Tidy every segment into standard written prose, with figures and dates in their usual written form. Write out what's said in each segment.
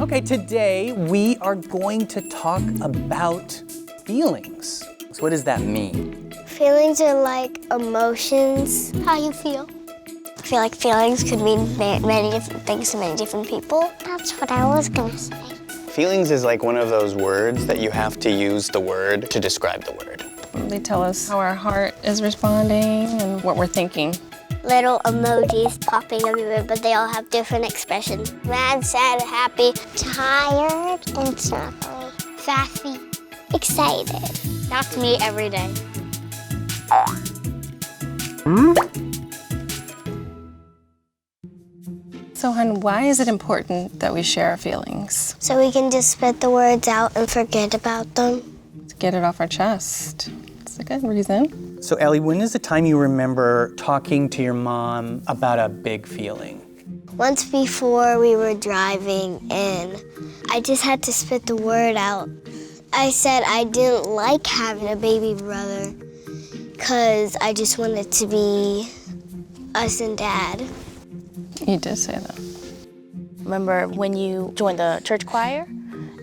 Okay, today we are going to talk about feelings. So what does that mean? Feelings are like emotions. How you feel? I feel like feelings could mean many different things to many different people. That's what I was gonna say. Feelings is like one of those words that you have to use the word to describe the word. They tell us how our heart is responding and what we're thinking. Little emojis popping everywhere, but they all have different expressions. Mad, sad, happy, tired, and snuggly. Sassy, excited. That's me every day. So, hon, why is it important that we share our feelings? So we can just spit the words out and forget about them. To get it off our chest. It's a good reason. So Ellie, when is the time you remember talking to your mom about a big feeling? Once before we were driving and I just had to spit the word out. I said I didn't like having a baby brother because I just wanted to be us and Dad. You did say that. Remember when you joined the church choir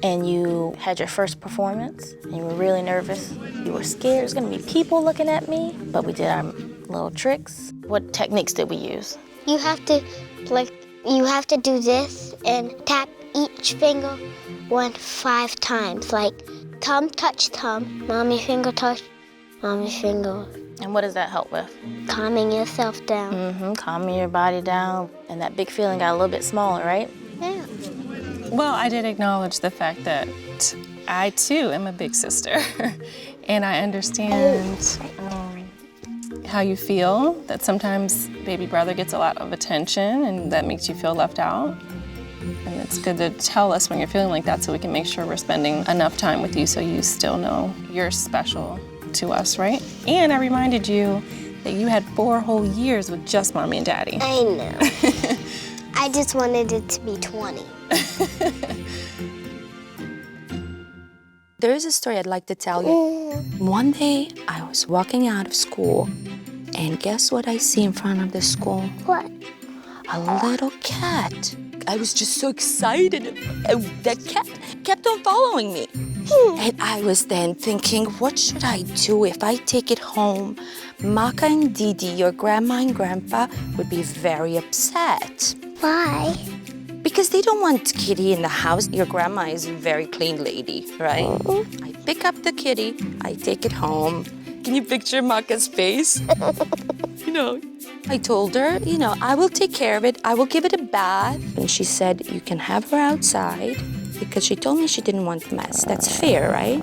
and you had your first performance and you were really nervous? You were scared there's gonna be people looking at me, but we did our little tricks. What techniques did we use? You have to do this and tap each finger 5 times. Like thumb touch thumb, mommy finger touch, mommy finger. And what does that help with? Calming yourself down. Calming your body down. And that big feeling got a little bit smaller, right? Yeah. Well, I did acknowledge the fact that I, too, am a big sister. And I understand how you feel, that sometimes baby brother gets a lot of attention and that makes you feel left out. And it's good to tell us when you're feeling like that so we can make sure we're spending enough time with you so you still know you're special to us, right? And I reminded you that you had 4 whole years with just mommy and daddy. I know. I just wanted it to be 20. There is a story I'd like to tell you. One day, I was walking out of school, and guess what I see in front of the school? What? A little cat. I was just so excited. That cat kept on following me. And I was then thinking, what should I do if I take it home? Maka and Didi, your grandma and grandpa, would be very upset. Why? Because they don't want kitty in the house. Your grandma is a very clean lady, right? I pick up the kitty, I take it home. Can you picture Maka's face? I told her, I will take care of it. I will give it a bath. And she said, you can have her outside because she told me she didn't want mess. That's fair, right?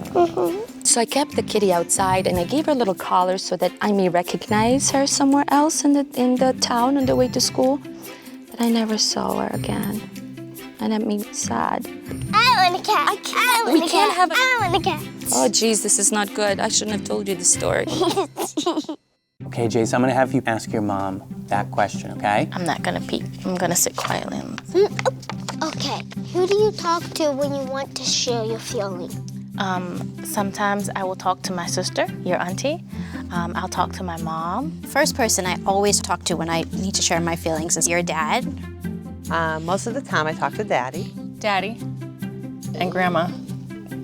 So I kept the kitty outside and I gave her a little collar so that I may recognize her somewhere else in the town on the way to school. But I never saw her again. And that made me sad. I want a cat. We can't have a... I want a cat. Oh, geez, this is not good. I shouldn't have told you the story. Okay, Jace, I'm gonna have you ask your mom that question, okay? I'm not gonna peek. I'm gonna sit quietly. Okay, who do you talk to when you want to share your feelings? Sometimes I will talk to my sister, your auntie. I'll talk to my mom. First person I always talk to when I need to share my feelings is your dad. Most of the time I talk to Daddy. Daddy and Grandma,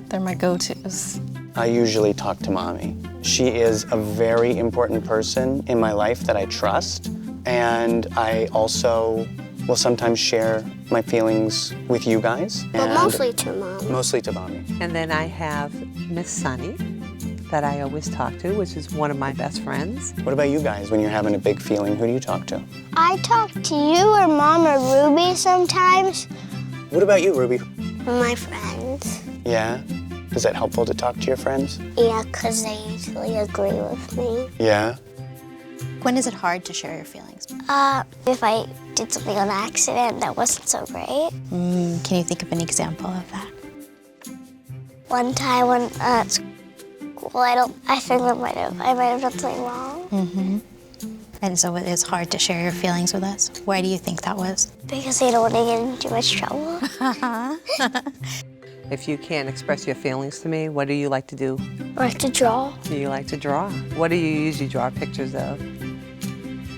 they're my go-tos. I usually talk to Mommy. She is a very important person in my life that I trust, and I also will sometimes share my feelings with you guys. But mostly to Mom. Mostly to Mommy. And then I have Miss Sunny that I always talk to, which is one of my best friends. What about you guys? When you're having a big feeling, who do you talk to? I talk to you or Mom or Ruby sometimes. What about you, Ruby? My friends. Yeah? Is that helpful to talk to your friends? Yeah, because they usually agree with me. Yeah? When is it hard to share your feelings? If I did something on accident that wasn't so great. Can you think of an example of that? One time when at school, I think I might have done something wrong. And so it is hard to share your feelings with us. Why do you think that was? Because I don't want to get in too much trouble. If you can't express your feelings to me, what do you like to do? I like to draw. Do you like to draw? What do you usually draw pictures of?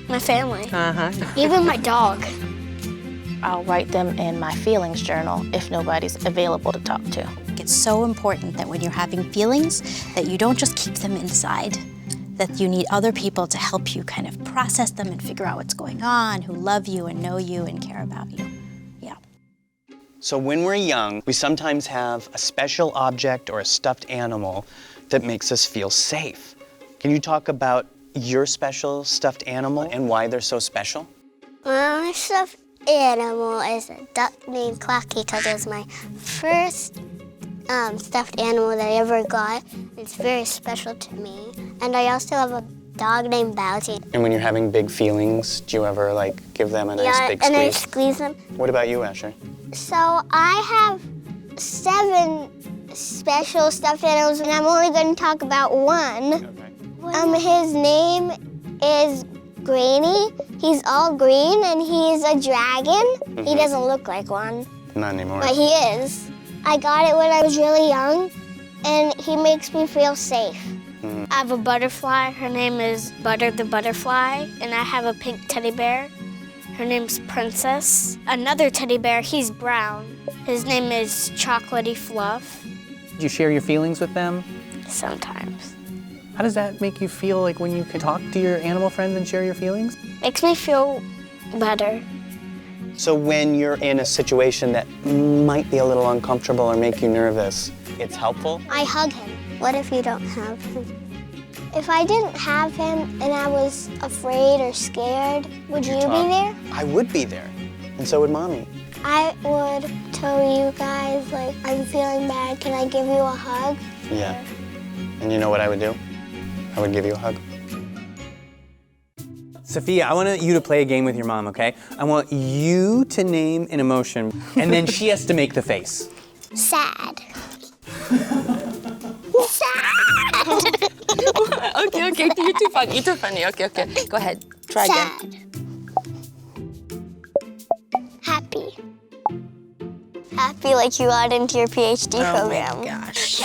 My family. Uh-huh. Even my dog. I'll write them in my feelings journal if nobody's available to talk to. It's so important that when you're having feelings, that you don't just keep them inside, that you need other people to help you kind of process them and figure out what's going on, who love you and know you and care about you. Yeah. So when we're young, we sometimes have a special object or a stuffed animal that makes us feel safe. Can you talk about your special stuffed animal and why they're so special? My stuffed animal is a duck named Clacky because it was my first stuffed animal that I ever got. It's very special to me. And I also have a dog named Bounty. And when you're having big feelings, do you ever like give them a nice big and I squeeze? squeeze them. What about you, Asher? So I have 7 special stuffed animals, and I'm only going to talk about one. Okay. His name is Greeny. He's all green, and he's a dragon. He doesn't look like one, Not anymore. but he is. I got it when I was really young, and he makes me feel safe. I have a butterfly. Her name is Butter the Butterfly, and I have a pink teddy bear. Her name's Princess. Another teddy bear, he's brown. His name is Chocolatey Fluff. Do you share your feelings with them? Sometimes. How does that make you feel like when you can talk to your animal friends and share your feelings? Makes me feel better. So when you're in a situation that might be a little uncomfortable or make you nervous, it's helpful? I hug him. What if you don't have him? If I didn't have him and I was afraid or scared, would you be there? I would be there, and so would Mommy. I would tell you guys, like, I'm feeling bad. Can I give you a hug? Yeah. And you know what I would do? I would give you a hug. Sophia, I want you to play a game with your mom, okay? I want you to name an emotion, and then she has to make the face. Sad. Okay, you're too funny. Okay. Go ahead, try again. Sad. Happy. Happy like you got into your PhD program. Oh my gosh.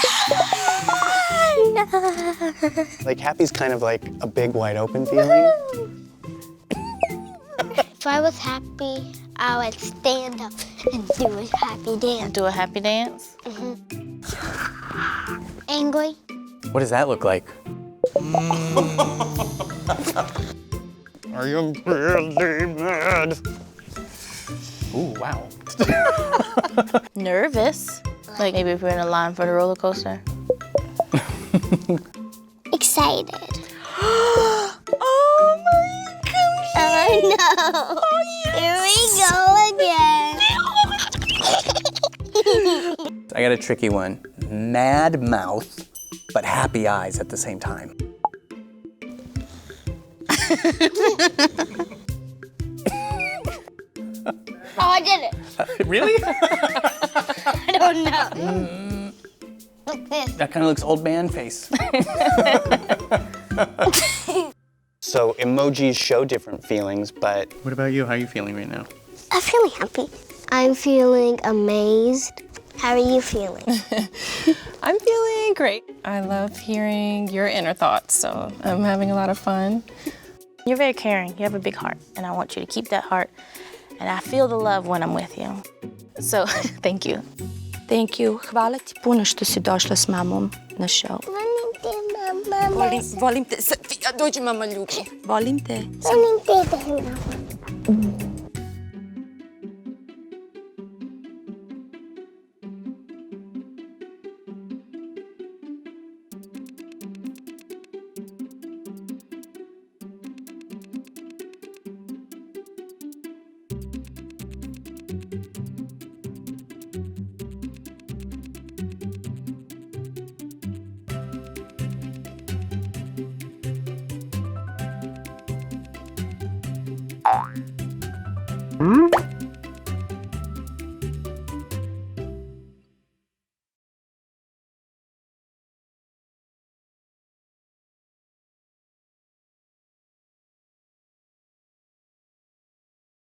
Like happy's kind of like a big wide open feeling. If I was happy, I would stand up and do a happy dance. Do a happy dance? Angry. What does that look like? Are you really mad? Ooh, wow. Nervous? Like maybe if we're in a line for the roller coaster? Excited. Oh my gosh! I know. Oh, yes. Here we go again. I got a tricky one. Mad mouth, but happy eyes at the same time. Oh, I did it. Really? I don't know. Look this. That kind of looks old man face. So emojis show different feelings, but What about you? How are you feeling right now? I'm feeling happy. I'm feeling amazed. How are you feeling? I'm feeling great. I love hearing your inner thoughts, so I'm having a lot of fun. You're very caring. You have a big heart, and I want you to keep that heart. And I feel the love when I'm with you. So, thank you. Thank you. Hvala ti puno što si došla s mamom na show. Volim te, mama. Volim te. Sofija, dođi mama ljubi. Volim te. Volim te, mama.